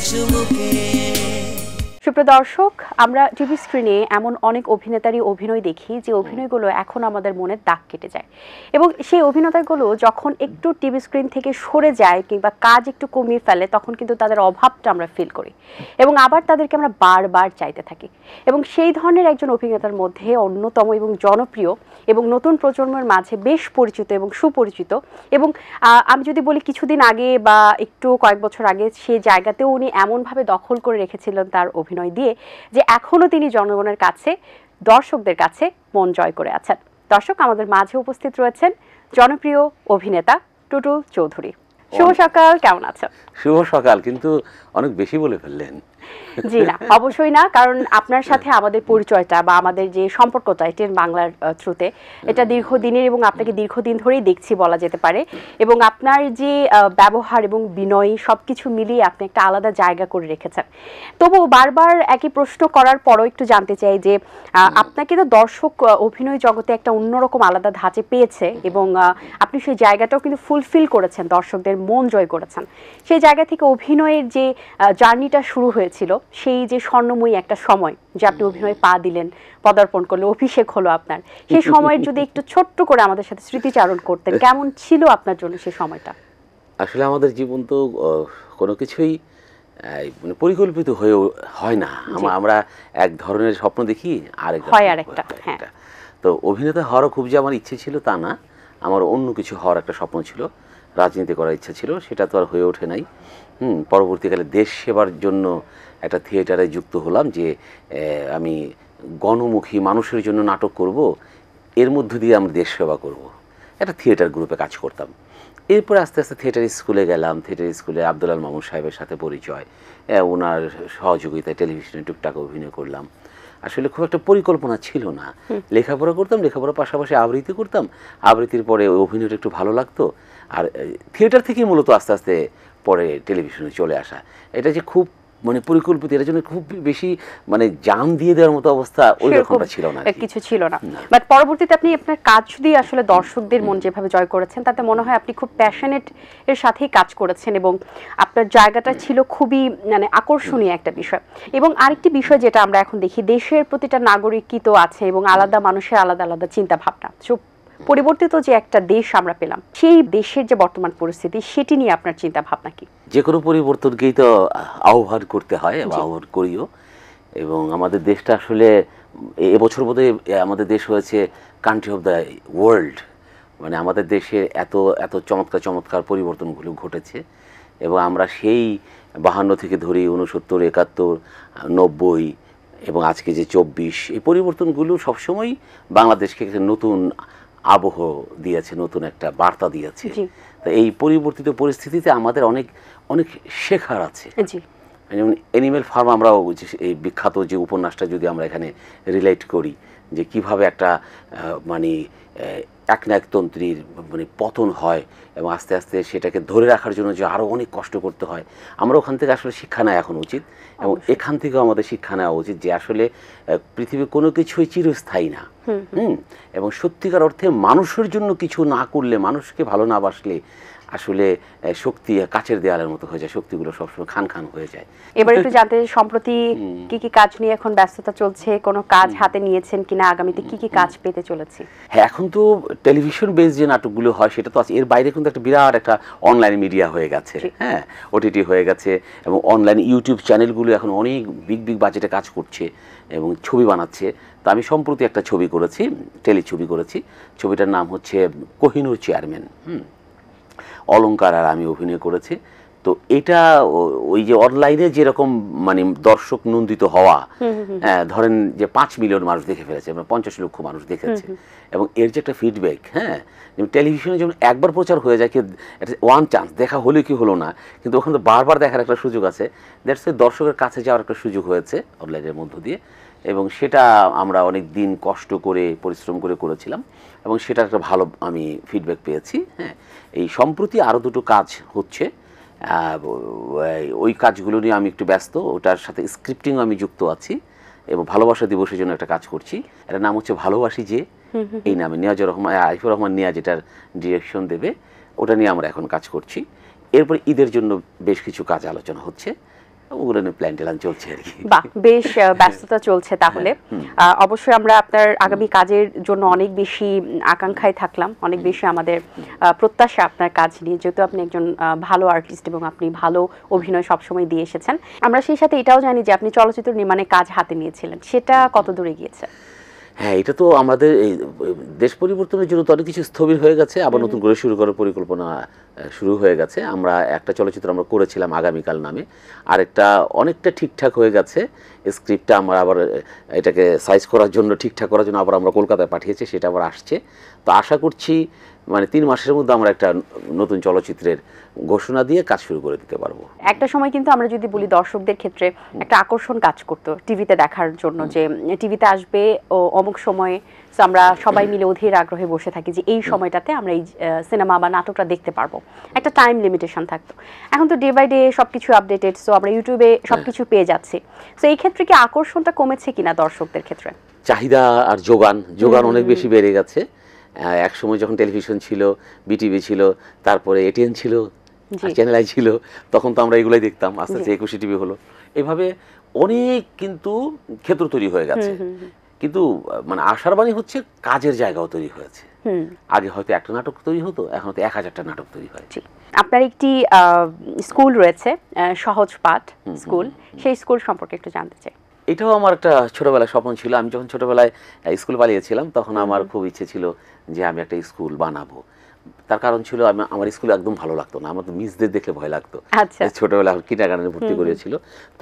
চুমুকে। সুপ্রিয় দর্শক, আমরা টিভি স্ক্রিনে এমন অনেক অভিনেতারই অভিনয় দেখি যে অভিনয়গুলো এখন আমাদের মনে দাগ কেটে যায়, এবং সেই অভিনেতাগুলো যখন একটু টিভি স্ক্রিন থেকে সরে যায় কিংবা কাজ একটু কমিয়ে ফেলে তখন কিন্তু তাদের অভাবটা আমরা ফিল করি এবং আবার তাদেরকে আমরা বারবার চাইতে থাকি। এবং সেই ধরনের একজন অভিনেতার মধ্যে অন্যতম এবং জনপ্রিয় এবং নতুন প্রজন্মের মাঝে বেশ পরিচিত এবং সুপরিচিত, এবং আমি যদি বলি কিছুদিন আগে বা একটু কয়েক বছর আগে সেই জায়গাতেও উনি এমনভাবে দখল করে রেখেছিলেন তার অভিনয় দিয়ে যে এখনো তিনি জনগণের কাছে, দর্শকদের কাছে মন জয় করে আছেন। দর্শক, আমাদের মাঝে উপস্থিত রয়েছেন জনপ্রিয় অভিনেতা টুটুল চৌধুরী। শুভ সকাল, কেমন আছেন? শুভ সকাল, কিন্তু অনেক বেশি বলে ফেললেন। জি না, অবশ্যই না, কারণ আপনার সাথে আমাদের পরিচয়টা বা আমাদের যে সম্পর্কটা এটির বাংলার থ্রুতে এটা দীর্ঘদিনের এবং আপনাকে দীর্ঘদিন ধরেই দেখছি বলা যেতে পারে, এবং আপনার যে ব্যবহার এবং বিনয় সবকিছু মিলিয়ে আপনি একটা আলাদা জায়গা করে রেখেছেন। তবু বারবার একই প্রশ্ন করার পরও একটু জানতে চাই যে আপনাকে তো দর্শক অভিনয় জগতে একটা অন্যরকম আলাদা ধাঁচে পেয়েছে এবং আপনি সেই জায়গাটাও কিন্তু ফুলফিল করেছেন, দর্শকদের মন জয় করেছেন। সেই জায়গা থেকে অভিনয়ের যে জার্নিটা শুরু হয়েছিল, সেই যে স্বর্ণময়ী একটা সময় যে আপনি অভিনয়ে পা দিলেন, পদার্পণ করলে, অভিষেক হলো আপনার, সেই সময়ের যদি একটু ছোট্ট করে আমাদের সাথে স্মৃতিচারণ করতেন, কেমন ছিল আপনার জন্য সেই সময়টা? আসলে আমাদের জীবন তো কোনো কিছুই মানে পরিকল্পিত হয়ে হয় না। আমরা এক ধরনের স্বপ্ন দেখি, আরেকটা। তো অভিনেতা হওয়ারও খুব যে আমার ইচ্ছে ছিল তা না, আমার অন্য কিছু হওয়ার একটা স্বপ্ন ছিল, রাজনীতি করার ইচ্ছা ছিল, সেটা তো আর হয়ে ওঠে নাই। পরবর্তীকালে দেশ সেবার জন্য একটা থিয়েটারে যুক্ত হলাম, যে আমি গণমুখী মানুষের জন্য নাটক করব, এর মধ্য দিয়ে আমরা দেশ সেবা করব। একটা থিয়েটার গ্রুপে কাজ করতাম। এরপরে আস্তে আস্তে থিয়েটার স্কুলে গেলাম। থিয়েটার স্কুলে আব্দুল আল মামুন সাহেবের সাথে পরিচয়, ওনার সহযোগিতায় টেলিভিশনে টুকটাক অভিনয় করলাম। আসলে খুব একটা পরিকল্পনা ছিল না। লেখাপড়া করতাম, লেখাপড়ার পাশাপাশি আবৃত্তি করতাম, আবৃত্তির পরে অভিনয়টা একটু ভালো লাগতো, আর থিয়েটার থেকেই মূলত আস্তে আস্তে পরে টেলিভিশনে চলে আসা। এটা যে খুব মানে পরিকল্পিত, এর জন্য খুব বেশি মানে জান দিয়ে দেওয়ার মতো অবস্থা ওই রকমটা ছিল না, কিছু ছিল না। বাট পরবর্তীতে আপনি আপনার কাজ দিয়ে আসলে দর্শকদের মন যেভাবে জয় করেছেন, তাতে মনে হয় আপনি খুব প্যাশনেট এর সাথেই কাজ করেছেন এবং আপনার জায়গাটা ছিল খুবই মানে আকর্ষণীয় একটা বিষয়। এবং আরেকটি বিষয় যেটা আমরা এখন দেখি, দেশের প্রতিটা নাগরিকই তো আছে এবং আলাদা মানুষের আলাদা আলাদা চিন্তা ভাবনা। পরিবর্তিত যে একটা দেশ আমরা পেলাম, সেই দেশের যে বর্তমান পরিস্থিতি, সেটি নিয়ে আপনার চিন্তা ভাবনা কি? যে কোনো পরিবর্তনকেই তো আহ্বান করতে হয়, আহ্বান করিও। এবং আমাদের দেশটা আসলে এবছর বোধহয় আমাদের দেশ হয়েছে কান্ট্রি অফ দ্য ওয়ার্ল্ড। মানে আমাদের দেশে এত এত চমৎকার চমৎকার পরিবর্তনগুলো ঘটেছে, এবং আমরা সেই 52 থেকে ধরি 69, 71, 90 এবং আজকে যে 24, এই পরিবর্তনগুলো সবসময় বাংলাদেশকে একটা নতুন আবহ দিয়েছে, নতুন একটা বার্তা দিয়েছে। তো এই পরিবর্তিত পরিস্থিতিতে আমাদের অনেক অনেক শেখার আছে। যেমন অ্যানিমেল ফার্ম, আমরাও এই বিখ্যাত যে উপন্যাসটা যদি আমরা এখানে রিলেট করি, যে কিভাবে একটা মানে একনায়কতন্ত্রীর মানে পতন হয় এবং আস্তে আস্তে সেটাকে ধরে রাখার জন্য যে আরও অনেক কষ্ট করতে হয়, আমরা ওখান থেকে আসলে শিক্ষা নেওয়া এখন উচিত। এবং এখান থেকেও আমাদের শিক্ষা নেওয়া উচিত যে আসলে পৃথিবীর কোনো কিছুই চিরস্থায়ী না। এবং সত্যিকার অর্থে মানুষের জন্য কিছু না করলে, মানুষকে ভালো না বাসলে আসলে শক্তি কাচের দেয়ালের মতো হয়ে যায়, শক্তিগুলো সবসময় খান খান হয়ে যায়। এবার একটু জানতে, সম্প্রতি কি কি কাজ নিয়ে এখন ব্যস্ততা চলছে, কোনো কাজ হাতে নিয়েছেন কিনা, আগামীতে কি কি কাজ পেতে চলেছে? হ্যাঁ, এখন তো টেলিভিশন বেস যে নাটকগুলো হয় সেটা তো আছে, এর বাইরে কিন্তু একটা বিরাট একটা অনলাইন মিডিয়া হয়ে গেছে। হ্যাঁ, ওটিটি হয়ে গেছে, এবং অনলাইন ইউটিউব চ্যানেলগুলো এখন অনেক বিগ বিগ বাজেটে কাজ করছে এবং ছবি বানাচ্ছে। তো আমি সম্প্রতি একটা ছবি করেছি, টেলিছবি করেছি। ছবিটার নাম হচ্ছে কোহিনূর চেয়ারম্যান। অলঙ্কার আর আমি অভিনয় করেছি। তো এটা ওই যে অনলাইনে যেরকম মানে দর্শক নন্দিত হওয়া, ধরেন যে 5 মিলিয়ন মানুষ দেখে ফেলেছে, 50 লক্ষ মানুষ দেখেছে, এবং এর যে একটা ফিডব্যাক, হ্যাঁ, টেলিভিশনে যেমন একবার প্রচার হয়ে যায়, কি ওয়ান চান্স দেখা হলে কি হলো না, কিন্তু ওখানে বারবার দেখার একটা সুযোগ আছে। দ্যাটস দর্শকের কাছে যাওয়ার একটা সুযোগ হয়েছে অনলাইনের মধ্য দিয়ে, এবং সেটা আমরা অনেক দিন কষ্ট করে পরিশ্রম করে করেছিলাম, এবং সেটা একটা ভালো আমি ফিডব্যাক পেয়েছি। হ্যাঁ, এই সম্প্রতি আরও দুটো কাজ হচ্ছে, ওই কাজগুলো নিয়ে আমি একটু ব্যস্ত, ওটার সাথে স্ক্রিপ্টিংও আমি যুক্ত আছি, এবং ভালোবাসা দিবসের জন্য একটা কাজ করছি। এটার নাম হচ্ছে ভালোবাসি যে, এই নামে নিয়াজুর রহমান, আরিফুর রহমান নিয়াজ এটার ডিরেকশন দেবে, ওটা নিয়ে আমরা এখন কাজ করছি। এরপর ঈদের জন্য বেশ কিছু কাজ আলোচনা হচ্ছে, ওগুলো নিয়ে প্ল্যান ট্যান চলছে আর কি। বাহ, বেশ ব্যস্ততা চলছে তাহলে। অবশ্যই আমরা আপনার আগামী কাজের জন্য অনেক বেশি আকাঙ্ক্ষায় থাকলাম, অনেক বেশি আমাদের প্রত্যাশা আপনার কাজ নিয়ে, যেহেতু আপনি একজন ভালো আর্টিস্ট এবং আপনি ভালো অভিনয় সবসময় দিয়ে এসেছেন। আমরা সেই সাথে এটাও জানি যে আপনি চলচ্চিত্র নির্মাণে কাজ হাতে নিয়েছিলেন, সেটা কত দূরে গিয়েছে? হ্যাঁ, এটা তো আমাদের এই দেশ পরিবর্তনের জন্য তো অনেক কিছু স্থবির হয়ে গেছে, আবার নতুন করে শুরু করার পরিকল্পনা শুরু হয়ে গেছে। আমরা একটা চলচ্চিত্র আমরা করেছিলাম আগামীকাল নামে, আরেকটা অনেকটা ঠিকঠাক হয়ে গেছে। স্ক্রিপ্টটা আমরা আবার এটাকে সাইজ করার জন্য, ঠিকঠাক করার জন্য আবার আমরা কলকাতায় পাঠিয়েছি, সেটা আবার আসছে। তো আশা করছি মানে 3 মাসের মধ্যে আমরা একটা নতুন চলচ্চিত্রের ঘোষণা দিয়ে কাজ শুরু করে দিতে পারবো। একটা সময় কিন্তু আমরা যদি বলি দর্শকদের ক্ষেত্রে একটা আকর্ষণ কাজ করতো টিভিতে দেখার জন্য, যে টিভিতে আসবে ও অমুক সময়ে, তো আমরা সবাই মিলে অধীর আগ্রহে বসে থাকি যে এই সময়টাতে আমরা এই সিনেমা বা নাটকটা দেখতে পারবো, একটা টাইম লিমিটেশন থাকতো। এখন তো ডে বাই ডে সবকিছু আপডেটেড, সো আমরা ইউটিউবে সবকিছু পেয়ে যাচ্ছি। তো এই ক্ষেত্রে কি আকর্ষণটা কমেছে কিনা দর্শকদের ক্ষেত্রে? চাহিদা আর যোগান অনেক বেশি বেড়ে গেছে। এক সময় যখন টেলিভিশন ছিল, বিটিভি ছিল, তারপরে এটিএন ছিল, চ্যানেল আই ছিল, তখন তো আমরা এগুলাই দেখতাম। আস্তে আস্তে 21 টিভি হলো, এভাবে অনেক কিন্তু ক্ষেত্র তৈরি হয়ে গেছে। কিন্তু মানে আশার বাণী হচ্ছে কাজের জায়গাও তৈরি হয়েছে। আগে হয়তো একটা নাটক তৈরি হতো, এখন হয়তো 1000টা নাটক তৈরি হয়। আপনার একটি স্কুল রয়েছে, সহজ পাঠ স্কুল, সেই স্কুল সম্পর্কে একটু জানতে চাই। এটাও আমার একটা ছোটবেলায় স্বপ্ন ছিল। আমি যখন ছোটবেলায় স্কুল পালিয়েছিলাম, তখন আমার খুব ইচ্ছে ছিল যে আমি একটা স্কুল বানাবো। তার কারণ ছিল আমার স্কুলে একদম ভালো লাগতো না, আমার তো মিসদের দেখলে ভয় লাগতো। ছোটবেলায় কিন্ডারগার্টেনে ভর্তি করেছিল,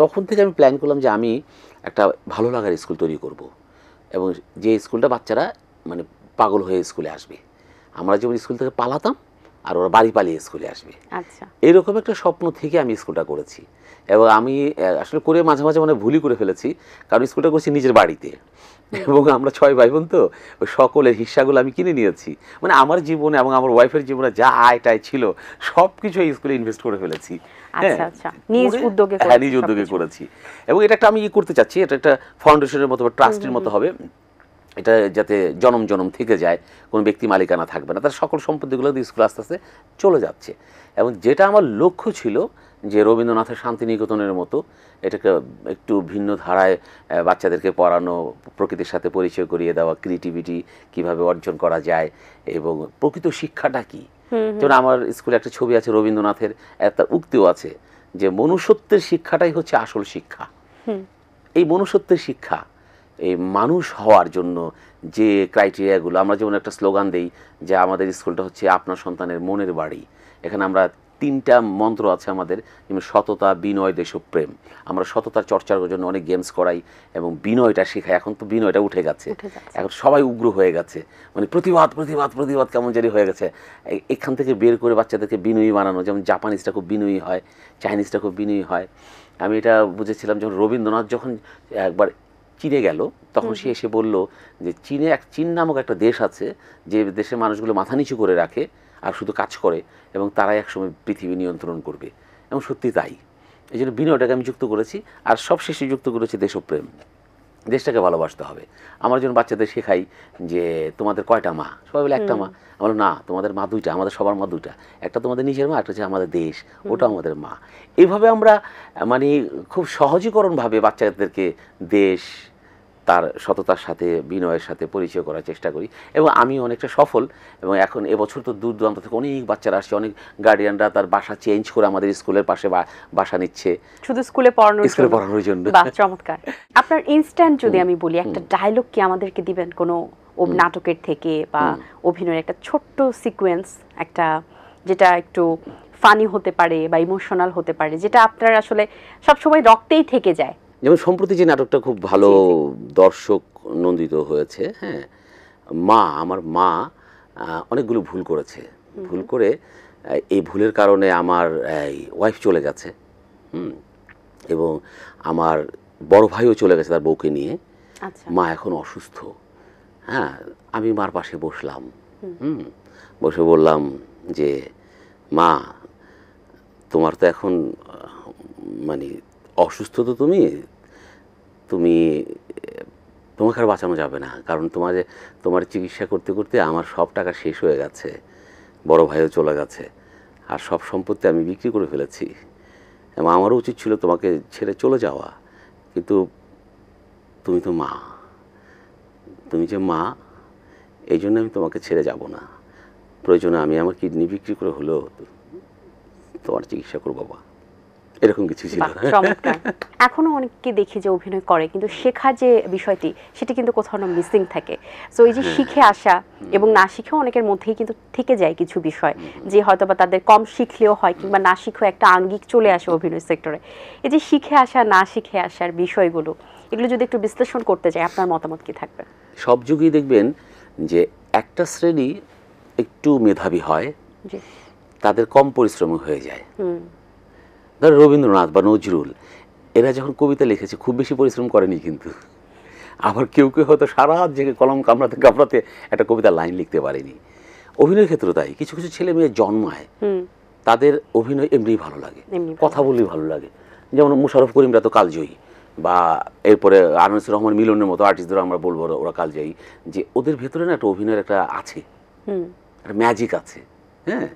তখন থেকে আমি প্ল্যান করলাম যে আমি একটা ভালো লাগার স্কুল তৈরি করব, এবং যে স্কুলটা বাচ্চারা মানে পাগল হয়ে স্কুলে আসবে। আমরা যেমন স্কুল থেকে পালাতাম, আর ওরা বাড়ি পালিয়ে স্কুলে আসবে। এইরকম একটা স্বপ্ন থেকে আমি স্কুলটা করেছি। এবং আমি আসলে করে মাঝে মাঝে মানে ভুলই করে ফেলেছি, কারণ স্কুলটা করছি নিজের বাড়িতে, এবং আমরা 6 ভাই বোন, তো ওই সকলের হিস্সাগুলো আমি কিনে নিয়েছি। মানে আমার জীবনে এবং আমার ওয়াইফের জীবনে যা আয় টায় ছিল সব কিছু এই স্কুলে ইনভেস্ট করে ফেলেছি। নিজ উদ্যোগে করেছি। এবং এটা একটা আমি করতে চাচ্ছি, এটা একটা ফাউন্ডেশনের মতো বা ট্রাস্টের মতো হবে। এটা যাতে জনম জনম থেকে যায়, কোনো ব্যক্তি মালিকানা থাকবে না, তার সকল সম্পত্তিগুলো স্কুল আস্তে আস্তে চলে যাচ্ছে। এবং যেটা আমার লক্ষ্য ছিল যে রবীন্দ্রনাথের শান্তিনিকেতনের মতো এটাকে একটু ভিন্ন ধারায় বাচ্চাদেরকে পড়ানো, প্রকৃতির সাথে পরিচয় করিয়ে দেওয়া, ক্রিয়েটিভিটি কিভাবে অর্জন করা যায় এবং প্রকৃত শিক্ষাটা কি। যেমন আমার স্কুলে একটা ছবি আছে রবীন্দ্রনাথের, একটা উক্তিও আছে যে মনুষ্যত্বের শিক্ষাটাই হচ্ছে আসল শিক্ষা। এই মনুষ্যত্বের শিক্ষা, এই মানুষ হওয়ার জন্য যে ক্রাইটেরিয়াগুলো, আমরা যেমন একটা স্লোগান দেই যে আমাদের স্কুলটা হচ্ছে আপনার সন্তানের মনের বাড়ি। এখানে আমরা 3টা মন্ত্র আছে আমাদের, যেমন সততা, বিনয়, দেশপ্রেম। আমরা সততার চর্চার জন্য অনেক গেমস করাই এবং বিনয়টা শেখাই। এখন তো বিনয়টা উঠে গেছে, এখন সবাই উগ্র হয়ে গেছে, মানে প্রতিবাদ প্রতিবাদ প্রতিবাদ কেমন জানি হয়ে গেছে। এখান থেকে বের করে বাচ্চাদেরকে বিনয়ী বানানো, যেমন জাপানিজটা খুব বিনয়ী হয়, চাইনিজটা খুব বিনয়ী হয়। আমি এটা বুঝেছিলাম যখন রবীন্দ্রনাথ যখন একবার চীনে গেল, তখন সে এসে বলল যে চীন নামক একটা দেশ আছে, যে দেশের মানুষগুলো মাথা নিচু করে রাখে আর শুধু কাজ করে, এবং তারাই একসময় পৃথিবী নিয়ন্ত্রণ করবে। এবং সত্যি তাই। এই জন্য বিনয়টাকে আমি যুক্ত করেছি, আর সবশেষে যুক্ত করেছি দেশপ্রেম। দেশটাকে ভালোবাসতে হবে। আমার জন্য বাচ্চাদের শেখাই যে তোমাদের কয়টা মা? সবাই বলে একটা মা। আমরা না, তোমাদের মা 2টা, আমাদের সবার মা 2টা। একটা তোমাদের নিজের মা, একটা হচ্ছে আমাদের দেশ, ওটা আমাদের মা। এইভাবে আমরা মানে খুব সহজীকরণভাবে বাচ্চাদেরকে দেশ, তার সততার সাথে, বিনয়ের সাথে পরিচয় করার চেষ্টা করি, এবং আমি অনেকটা সফল। এবং এখন এবছর তো দূর দূরান্ত থেকে অনেক বাচ্চারা আসছে, অনেক গার্ডিয়ানরা তার বাসা চেঞ্জ করে আমাদের স্কুলের পাশে বাসা নিচ্ছে, শুধু স্কুলে পড়ানোর জন্য। বাহ, চমৎকার। আপনার ইনস্ট্যান্ট যদি আমি বলি, একটা ডায়লগ কি আমাদেরকে দিবেন কোনো নাটকের থেকে বা অভিনয়ের একটা ছোট্ট সিকোয়েন্স, একটা যেটা একটু ফানি হতে পারে বা ইমোশনাল হতে পারে, যেটা আপনার আসলে সবসময় রক্তেই থেকে যায়? যেমন সম্প্রতি যে নাটকটা খুব ভালো দর্শক নন্দিত হয়েছে, হ্যাঁ, আমার মা অনেকগুলো ভুল করেছে। ভুল করে এই ভুলের কারণে আমার ওয়াইফ চলে গেছে, এবং আমার বড় ভাইও চলে গেছে তার বউকে নিয়ে। মা এখন অসুস্থ। হ্যাঁ, আমি মার পাশে বসলাম, বসে বললাম যে মা, তোমার তো এখন মানে অসুস্থ, তো তোমাকে আর বাঁচানো যাবে না, কারণ তোমার চিকিৎসা করতে করতে আমার সব টাকা শেষ হয়ে গেছে, বড় ভাইও চলে গেছে, আর সব সম্পত্তি আমি বিক্রি করে ফেলেছি। এবং আমারও উচিত ছিল তোমাকে ছেড়ে চলে যাওয়া, কিন্তু তুমি তো মা, তুমি যে মা, এই জন্য আমি তোমাকে ছেড়ে যাব না। প্রয়োজনে আমি আমার কিডনি বিক্রি করে হলেও তোমার চিকিৎসা করবো বাবা, এরকম কিছু ছিল। চমৎকার। এখনো অনেককে দেখি যে অভিনয় করে কিন্তু শেখার যে বিষয়টি সেটা কিন্তু কোথাও না মিসিং থাকে। সো এই যে শিখে আসা এবং না শিখেও অনেকের মধ্যেই কিন্তু থেকে যায় কিছু বিষয়, যে হয়তো বা তাদের কম শিখলেও হয় কিংবা না শিখেও একটা আঙ্গিক চলে আসে অভিনয় সেক্টরে। এই যে শিখে আসা না শিখে আসার বিষয়গুলো, এগুলো যদি একটু বিশ্লেষণ করতে চাই, আপনার মতামত কি থাকবে? সব যুগেই দেখবেন যে একটা শ্রেণী একটু মেধাবী হয়, তাদের কম পরিশ্রম হয়ে যায়। ধর রবীন্দ্রনাথ বা নজরুল, এরা যখন কবিতা লিখেছে খুব বেশি পরিশ্রম করেনি, কিন্তু আবার কেউ কেউ হয়তো সারা জেগে কলম কামড়াতে কামড়াতে একটা কবিতার লাইন লিখতে পারেনি। অভিনয়ের ক্ষেত্রে তাই, কিছু কিছু ছেলে মেয়ে জন্মায় তাদের অভিনয় এমনিই ভালো লাগে, কথা বললেই ভালো লাগে। যেমন মুশাররফ করিমরা তো কালজয়ী, বা এরপরে আনিসুর রহমান মিলনের মতো আর্টিস্টদের আমরা বলবো ওরা কালজয়ী, যে ওদের ভেতরে না একটা অভিনয়ের একটা আছে, একটা ম্যাজিক আছে। হ্যাঁ,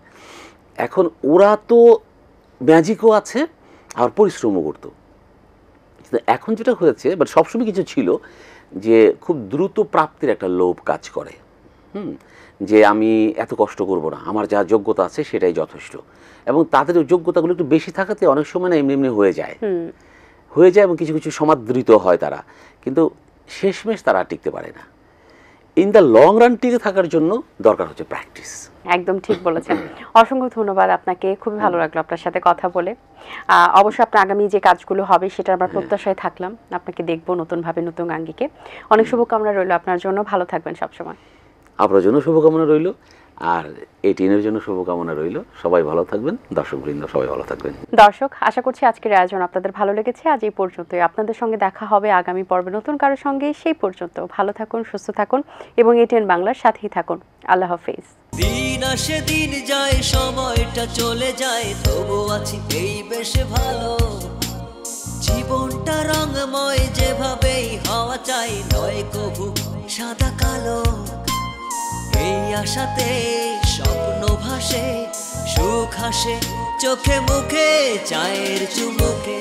এখন ওরা তো ম্যাজিকও আছে আর পরিশ্রমও করতো। এখন যেটা হয়েছে, বাট সবসময় কিছু ছিল যে খুব দ্রুত প্রাপ্তির একটা লোভ কাজ করে। যে আমি এত কষ্ট করব না, আমার যা যোগ্যতা আছে সেটাই যথেষ্ট। এবং তাদের যোগ্যতাগুলো একটু বেশি থাকাতে অনেক সময় না এমনি এমনি হয়ে যায় এবং কিছু কিছু সমাদৃত হয় তারা, কিন্তু শেষমেশ তারা টিকতে পারে না। ইন দ্য লং রান টিকে থাকার জন্য দরকার হচ্ছে প্র্যাকটিস। একদম ঠিক বলেছেন। অসংখ্য ধন্যবাদ আপনাকে, খুবই ভালো লাগলো আপনার সাথে কথা বলে। অবশ্যই আপনার আগামী যে কাজগুলো হবে সেটা আমরা প্রত্যাশায় থাকলাম, আপনাকে দেখবো নতুনভাবে, নতুন আঙ্গিকে। অনেক শুভকামনা রইল আপনার জন্য, ভালো থাকবেন সবসময়। আপনার জন্য শুভকামনা রইল, আর এটিএনের জন্য শুভকামনা রইল। সবাই ভালো থাকবেন, দর্শকবৃন্দ সবাই ভালো থাকবেন। দর্শক, আশা করছি আজকের আয়োজন আপনাদের ভালো লেগেছে। আজ এই পর্যন্তই, আপনাদের সঙ্গে দেখা হবে আগামী পর্বে নতুন কারোর সঙ্গে। সেই পর্যন্ত ভালো থাকুন, সুস্থ থাকুন এবং এটিএন বাংলার সাথেই থাকুন। আল্লাহ হাফেজ। দিন আসে দিন যায়, সময়টা চলে যায়, তবু আছি এই বেশ ভালো। জীবনটা রঙময়, যেভাবেই হওয়া চাই, নয় কভু সাদা কালো। এই আশাতে স্বপ্ন ভাসে, সুখ হাসে চোখে মুখে, চায়ের চুমুকে।